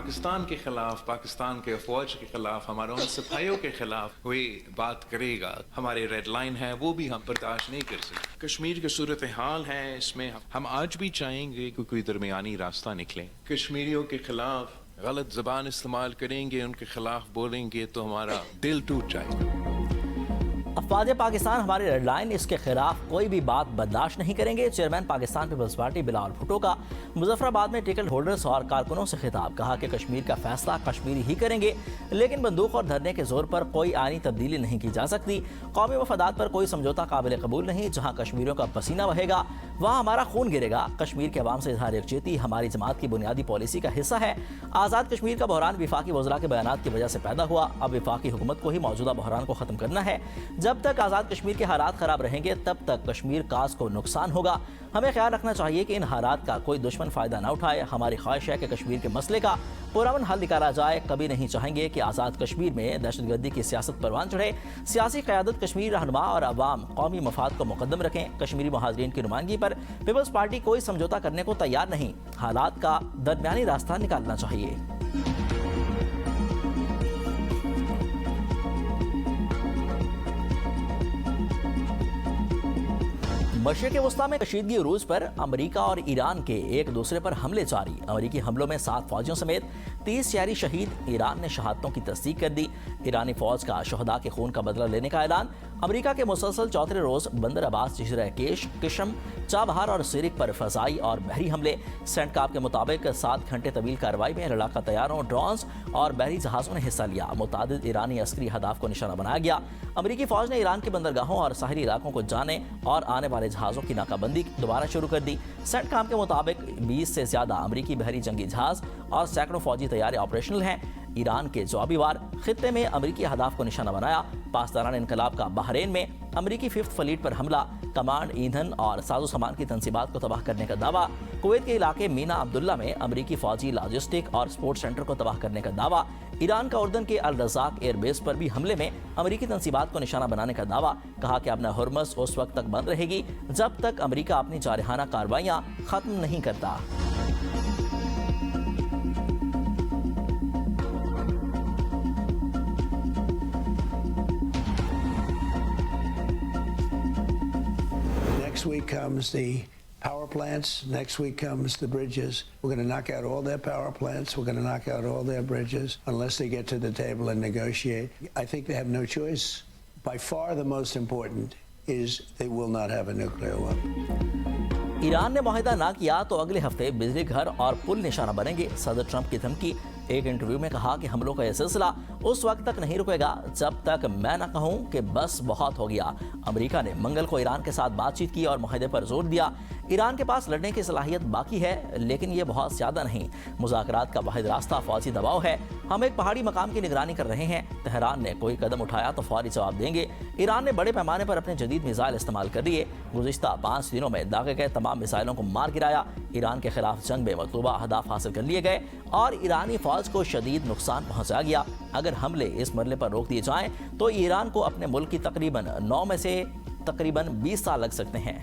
पाकिस्तान के खिलाफ, पाकिस्तान के फौज के खिलाफ, हमारे उन सिपाहियों के खिलाफ कोई बात करेगा, हमारी रेड लाइन है, वो भी हम बर्दाश्त नहीं कर सकते। कश्मीर की सूरत हाल है, इसमें हम आज भी चाहेंगे कि कोई दरमियानी रास्ता निकले। कश्मीरियों के खिलाफ गलत ज़बान इस्तेमाल करेंगे, उनके खिलाफ बोलेंगे तो हमारा दिल टूट जाएगा। अफवाज पाकिस्तान हमारी रेड लाइन, इसके खिलाफ कोई भी बात बर्दाश्त नहीं करेंगे। चेयरमैन पाकिस्तान पीपल्स पार्टी बिलावल भुट्टो का मुजफ्फराबाद में टिकट होल्डर्स और कारकुनों से खिताब, कहा कि कश्मीर का फैसला कश्मीरी ही करेंगे, लेकिन बंदूक और धरने के जोर पर कोई आईनी तब्दीली नहीं की जा सकती। कौमी मफादात पर कोई समझौता काबिल कबूल नहीं। जहाँ कश्मीरियों का पसीना बहेगा वहाँ हमारा खून गिरेगा। कश्मीर के अवाम से इजहार यकजहती हमारी जमात की बुनियादी पॉलिसी का हिस्सा है। आज़ाद कश्मीर का बहरान विफाकी वज़रा के बयानात की वजह से पैदा हुआ। अब विफाकी हुकूमत को ही मौजूदा बहरान को ख़त्म करना है। जब तक आज़ाद कश्मीर के हालात ख़राब रहेंगे तब तक कश्मीर काज को नुकसान होगा। हमें ख्याल रखना चाहिए कि इन हालात का कोई दुश्मन फ़ायदा न उठाए। हमारी ख्वाहिश है कि कश्मीर के मसले का पुरअमन हल निकाला जाए। कभी नहीं चाहेंगे कि आज़ाद कश्मीर में दहशतगर्दी की सियासत परवान चढ़े। सियासी क़यादत कश्मीर रहनुमा और अवाम कौमी मफाद को मुकद्दम रखें। कश्मीरी महाजरीन की नुमाइंदगी पर पीपल्स पार्टी कोई समझौता करने को तैयार नहीं। हालात का दरमियानी रास्ता निकालना चाहिए। मशरिक़ वस्ता में कशीदगी उरूज पर अमरीका और ईरान के एक दूसरे पर हमले जारी। अमरीकी हमलों में 7 फौजियों समेत 30 शहरी शहीद। ईरान ने शहादतों की तस्दीक कर दी। ईरानी फौज का शहदा के खून का बदला लेने का ऐलान। अमरीका के मुसलसल चौथे रोज बंदर अब्बास, जजीरा केश, किशम, चाबहार और सिरिक पर फजाई और बहरी हमले। सेंटकाप के मुताबिक 7 घंटे तवील कार्रवाई में लड़ाका तैयारों, ड्रोन्स और बहरी जहाज़ों ने हिस्सा लिया। मुतादिद ईरानी अस्करी हदाफ को निशाना बनाया गया। अमरीकी फौज ने ईरान के बंदरगाहों और साहिली इलाकों को जाने और आने वाले जहाज़ों की नाकाबंदी दोबारा शुरू कर दी। सेंटकाम के मुताबिक 20 से ज़्यादा अमरीकी बहरी जंगी जहाज़ और सैकड़ों फौजी तैयारे ऑपरेशनल हैं। ईरान के जवाबी वार खित्ते में अमरीकी हदाफ को निशाना बनाया। पासदारान इनकलाब का बहरीन में अमरीकी 5th फ्लीट पर हमला। कमांड, ईंधन और साजो सामान की तंसीबात को तबाह करने का दावा। कुवैत के इलाके मीना अब्दुल्ला में अमरीकी फौजी लॉजिस्टिक और स्पोर्ट सेंटर को तबाह करने का दावा। ईरान का उर्दन के अल रज़ाक एयरबेस पर भी हमले में अमरीकी तंसीबात को निशाना बनाने का दावा। कहा कि अपना हुर्मस उस वक्त तक बंद रहेगी जब तक अमरीका अपनी जारहाना कार्रवाइयाँ खत्म नहीं करता। Next week comes the power plants. Next week comes the bridges. We're going to knock out all their power plants. We're going to knock out all their bridges unless they get to the table and negotiate. I think they have no choice. By far the most important is they will not have a nuclear weapon. Iran ने मुआहिदा ना किया तो अगले हफ्ते बिजली घर और पुल निशाना बनेंगे। सदर ट्रंप की धमकी। एक इंटरव्यू में कहा कि हमलों का यह सिलसिला उस वक्त तक नहीं रुकेगा जब तक मैं न कहूं कि बस बहुत हो गया। अमेरिका ने मंगल को ईरान के साथ बातचीत की और मुआहिदे पर जोर दिया। ईरान के पास लड़ने की सलाहियत बाकी है, लेकिन ये बहुत ज़्यादा नहीं। मुज़ाकरात का वाहिद रास्ता फौजी दबाव है। हम एक पहाड़ी मकाम की निगरानी कर रहे हैं। तेहरान ने कोई कदम उठाया तो फौरी जवाब देंगे। ईरान ने बड़े पैमाने पर अपने जदीद मिसाइल इस्तेमाल कर दिए। गुज़िश्ता 5 दिनों में दागे गए तमाम मिसाइलों को मार गिराया। ईरान के खिलाफ जंग में मतलूबा अहदाफ हासिल कर लिए गए और ईरानी फौज को शदीद नुकसान पहुंचाया गया। अगर हमले इस मरले पर रोक दिए जाएं तो ईरान को अपने मुल्क की तकरीबन 9 में से तकरीबन 20 साल लग सकते हैं।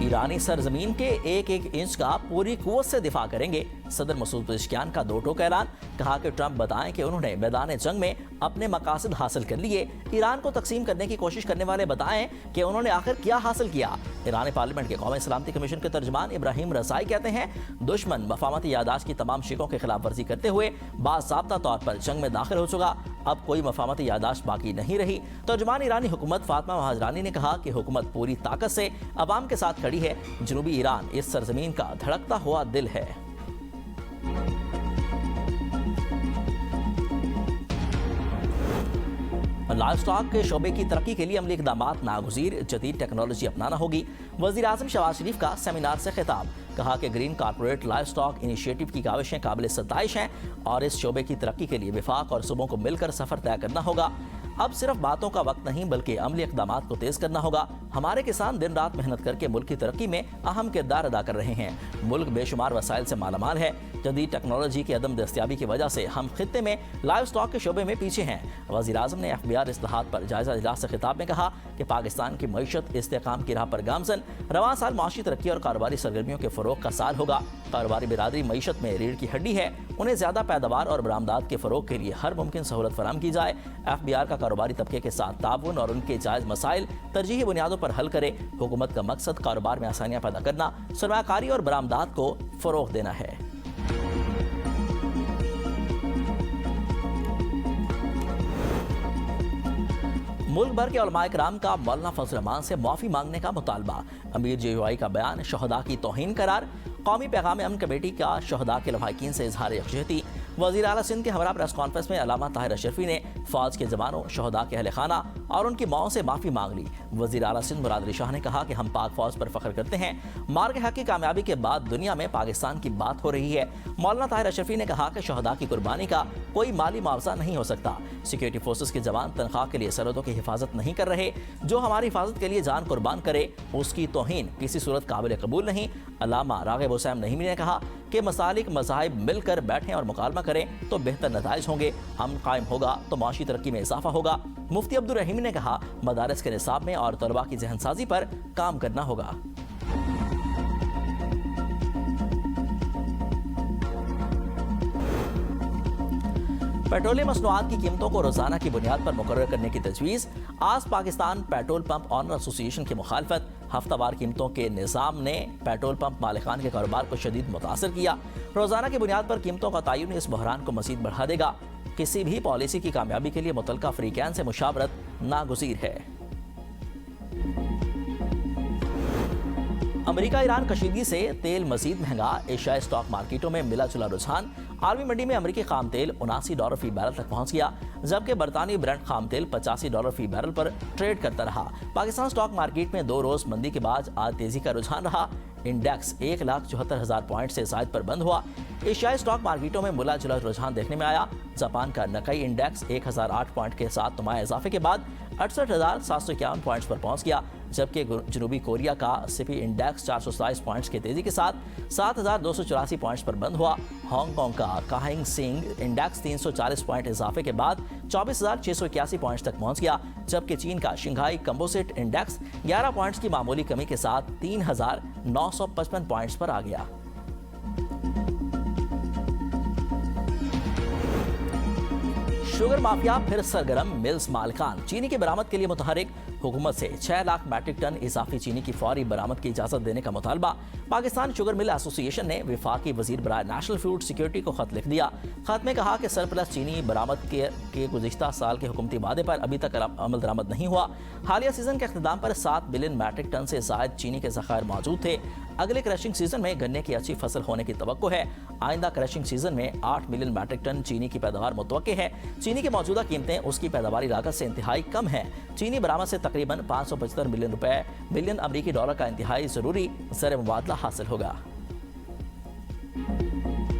ईरानी सरजमीन के एक एक इंच का पूरी कुव्वत से दिफा करेंगे। सदर मसूद पेज़ेश्कियान का दो टोक ऐलान। कहा कि ट्रंप बताएं कि उन्होंने मैदान जंग में अपने मकासद हासिल कर लिए। ईरान को तकसीम करने की कोशिश करने वाले बताएं कि उन्होंने आखिर क्या हासिल किया। ईरानी पार्लियामेंट के कौमी सलामती कमीशन के तर्जमान इब्राहिम रज़ाई कहते हैं, दुश्मन मफामती यादाश्त की तमाम शिकों के खिलाफ वर्जी करते हुए बाज़ाब्ता तौर पर जंग में दाखिल हो चुका। अब कोई मफामती यादाश्त बाकी नहीं रही। तर्जमान ईरानी हुकूमत फातिमा महाजरानी ने कहा कि हुकूमत पूरी ताकत से अवाम के साथ खड़ी है। जनूबी ईरान इस सरजमीन का धड़कता हुआ दिल है। लाइव स्टॉक के शोबे की तरक्की के लिए अमली इक़दामात नागुज़ीर, जदीद टेक्नोलॉजी अपनाना होगी। वज़ीर आज़म शहबाज शरीफ का सेमिनार से खिताब। कहा कि green corporate live stock initiative की काविशें काबिल सताइश हैं और इस शोबे की तरक्की के लिए विफाक और सूबों को मिलकर सफ़र तय करना होगा। اب صرف باتوں کا وقت نہیں بلکہ عملی اقدامات کو تیز کرنا ہوگا۔ ہمارے کسان دن رات محنت کر کے ملک کی ترقی میں اہم کردار ادا کر رہے ہیں۔ ملک بے شمار وسائل سے مالا مال ہے۔ جدید ٹیکنالوجی کی عدم دستیابی کی وجہ سے ہم خطے میں لائیو سٹاک کے شعبے میں پیچھے ہیں۔ وزیر اعظم نے FBR اصلاحات پر جائزہ اجلاس سے خطاب میں کہا کہ پاکستان کی معیشت استحکام کی راہ پر گامزن۔ رواں سال معاشی ترقی اور کاروباری سرگرمیوں کے فروغ کا سال ہوگا۔ کاروباری برادری معیشت میں ریڑھ کی ہڈی ہے، انہیں زیادہ پیداوار اور برآمدات کے فروغ کے لیے ہر ممکن سہولت فراہم کی جائے۔ FBR کا کاروباری طبقے کے ساتھ تعاون اور ان کے جائز مسائل ترجیحی بنیادوں پر حل کرے۔ حکومت کا مقصد کاروبار میں آسانیاں پیدا کرنا، سرمایہ کاری اور برآمدات کو فروغ دینا ہے۔ ملک بھر کے علماء کرام کا مولانا فضل الرحمان سے معافی مانگنے کا مطالبہ۔ امیر JUI کا بیان شہداء کی توہین قرار۔ قومی پیغام امن کمیٹی کا شہداء کے لواحقین سے اظہار یکجہتی۔ وزیر اعلیٰ سندھ کے ہمراہ پریس کانفرنس میں علامہ طاہر اشرفی نے فوج کے جوانوں، شہداء کے اہل خانہ اور ان کی ماؤں سے معافی مانگ لی۔ وزیر اعلیٰ سندھ مراد علی شاہ نے کہا کہ ہم پاک فوج پر فخر کرتے ہیں۔ مار کے حق کی کامیابی کے بعد دنیا میں پاکستان کی بات ہو رہی ہے۔ مولانا طاہر اشرفی نے کہا کہ شہداء کی قربانی کا کوئی مالی معاوضہ نہیں ہو سکتا۔ سیکورٹی فورسز کے جوان تنخواہ کے لیے سرحدوں کی حفاظت نہیں کر رہے۔ جو ہماری حفاظت کے لیے جان قربان کرے اس کی توہین کسی صورت قابل قبول نہیں۔ علامہ راغب حسین نعیمی نے کہا کہ مسالک مذاہب مل کر بیٹھیں اور مکالمہ کریں تو بہتر نتائج ہوں گے۔ امن قائم ہوگا تو معاشی ترقی میں اضافہ ہوگا۔ مفتی عبدالرحیم نے کہا مدارس کے نصاب میں اور طلباء کی ذہن سازی پر کام کرنا ہوگا۔ پیٹرولیم مصنوعات کی قیمتوں کو روزانہ کی بنیاد پر مقرر کرنے کی تجویز۔ آج پاکستان پیٹرول پمپ آنر ایسوسی ایشن کی مخالفت۔ ہفتہ وار قیمتوں کے نظام نے پیٹرول پمپ مالکان کے کاروبار کو شدید متاثر کیا۔ روزانہ کی بنیاد پر قیمتوں کا تعین اس بحران کو مزید بڑھا دے گا۔ کسی بھی پالیسی کی کامیابی کے لیے متعلقہ فریقین سے مشاورت ناگزیر ہے۔ امریکہ ایران کشیدگی سے تیل مزید مہنگا۔ ایشیائی اسٹاک مارکیٹوں میں ملا جلا رجحان۔ عالمی منڈی میں امریکی خام تیل $79 فی بیرل تک پہنچ گیا، جبکہ برطانوی برنٹ خام تیل $85 فی بیرل پر ٹریڈ کرتا رہا۔ پاکستان اسٹاک مارکیٹ میں 2 روز مندی کے بعد آج تیزی کا رجحان رہا۔ انڈیکس 1,74,000 پوائنٹ سے زائد پر بند ہوا۔ ایشیائی اسٹاک مارکیٹوں میں ملا جلا رجحان دیکھنے میں آیا۔ جاپان کا نکئی انڈیکس 1008 پوائنٹ کے ساتھ نمایاں اضافے کے بعد 68,751 پوائنٹس پر پہنچ گیا، جبکہ جنوبی کوریا کا سپی انڈیکس 427 پوائنٹس کی تیزی کے ساتھ 7,284 پوائنٹس پر بند ہوا۔ ہانگ کانگ کا کاہنگ سینگ انڈیکس 340 پوائنٹ اضافے کے بعد 24,681 پوائنٹس تک پہنچ گیا، جبکہ چین کا شنگھائی کمپوزٹ انڈیکس 11 پوائنٹس کی معمولی کمی کے ساتھ 3,955 پوائنٹس پر آ گیا۔ شوگر مافیا پھر سرگرم، ملز مالکان چینی کی برآمد کے لیے متحرک۔ حکومت سے 6 لاکھ میٹرک ٹن اضافی چینی کی فوری برآمد کی اجازت دینے کا مطالبہ۔ پاکستان شوگر مل ایسوسی ایشن نے وفاقی وزیر برائے نیشنل فوڈ سیکورٹی کو خط لکھ دیا۔ خط میں کہا کہ سرپلس چینی برآمد کے گزشتہ سال کے حکومتی وعدے پر ابھی تک عمل درآمد نہیں ہوا۔ حالیہ سیزن کے اختتام پر 7 بلین میٹرک ٹن سے زائد چینی کے ذخائر موجود تھے۔ اگلے کریشنگ سیزن میں گنے کی اچھی فصل ہونے کی توقع ہے۔ آئندہ کریشنگ سیزن میں 8 ملین میٹرک ٹن چینی کی پیداوار متوقع ہے۔ چینی کی موجودہ قیمتیں اس کی پیداواری لاگت سے انتہائی کم ہیں۔ چینی برآمد سے تقریباً 575 ملین امریکی ڈالر کا انتہائی ضروری زر مبادلہ حاصل ہوگا۔